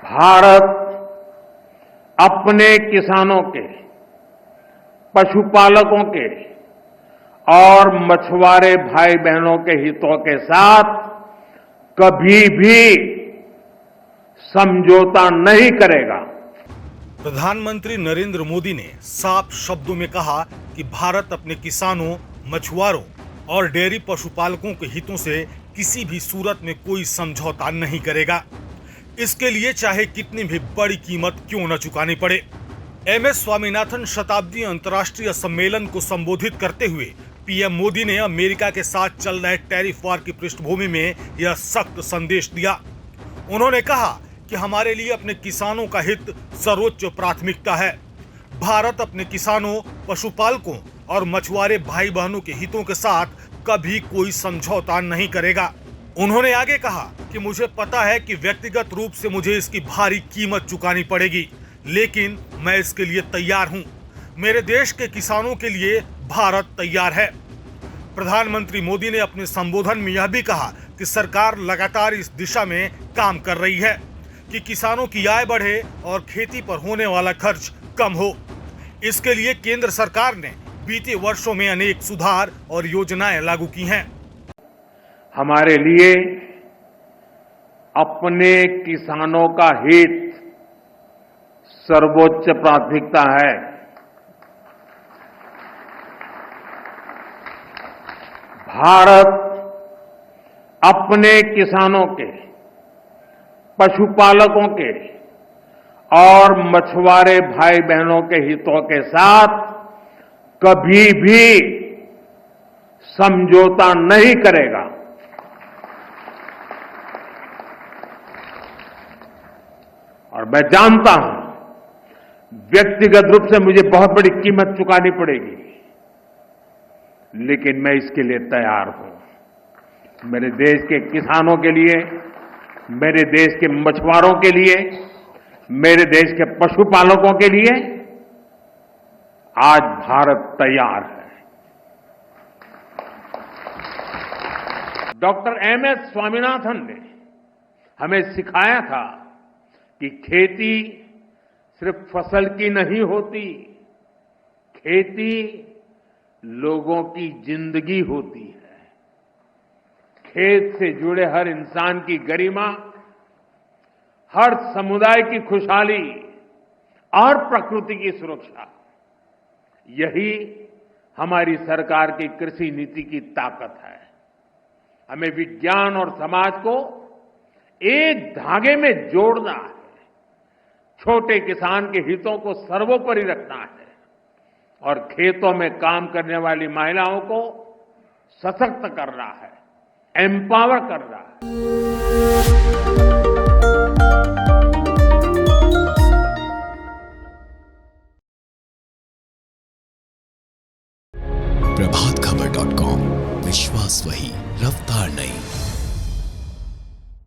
भारत अपने किसानों के, पशुपालकों के और मछुआरे भाई बहनों के हितों के साथ कभी भी समझौता नहीं करेगा। प्रधानमंत्री नरेंद्र मोदी ने साफ शब्दों में कहा कि भारत अपने किसानों, मछुआरों और डेयरी पशुपालकों के हितों से किसी भी सूरत में कोई समझौता नहीं करेगा। इसके लिए चाहे कितनी भी बड़ी कीमत क्यों न चुकानी पड़े। एमएस स्वामीनाथन शताब्दी अंतर्राष्ट्रीय सम्मेलन को संबोधित करते हुए पीएम मोदी ने अमेरिका के साथ चल रहे टैरिफ वार की पृष्ठभूमि में यह सख्त संदेश दिया। उन्होंने कहा कि हमारे लिए अपने किसानों का हित सर्वोच्च प्राथमिकता है। भारत अपने किसानों, पशुपालकों और मछुआरे भाई बहनों के हितों के साथ कभी कोई समझौता नहीं करेगा। उन्होंने आगे कहा कि मुझे पता है कि व्यक्तिगत रूप से मुझे इसकी भारी कीमत चुकानी पड़ेगी, लेकिन मैं इसके लिए तैयार हूं। मेरे देश के किसानों के लिए भारत तैयार है। प्रधानमंत्री मोदी ने अपने संबोधन में यह भी कहा कि सरकार लगातार इस दिशा में काम कर रही है कि किसानों की आय बढ़े और खेती पर होने वाला खर्च कम हो। इसके लिए केंद्र सरकार ने बीते वर्षों में अनेक सुधार और योजनाएं लागू की हैं। हमारे लिए अपने किसानों का हित सर्वोच्च प्राथमिकता है। भारत अपने किसानों के, पशुपालकों के और मछुआरे भाई बहनों के हितों के साथ कभी भी समझौता नहीं करेगा। और मैं जानता हूं व्यक्तिगत रूप से मुझे बहुत बड़ी कीमत चुकानी पड़ेगी, लेकिन मैं इसके लिए तैयार हूं। मेरे देश के किसानों के लिए, मेरे देश के मछुआरों के लिए, मेरे देश के पशुपालकों के लिए आज भारत तैयार है। डॉक्टर एमएस स्वामीनाथन ने हमें सिखाया था कि खेती सिर्फ फसल की नहीं होती, खेती लोगों की जिंदगी होती है। खेत से जुड़े हर इंसान की गरिमा, हर समुदाय की खुशहाली और प्रकृति की सुरक्षा, यही हमारी सरकार की कृषि नीति की ताकत है। हमें विज्ञान और समाज को एक धागे में जोड़ना है, छोटे किसान के हितों को सर्वोपरि रखना है और खेतों में काम करने वाली महिलाओं को सशक्त करना है, एम्पावर करना है। प्रभातखबर.com, विश्वास वही, रफ्तार नहीं।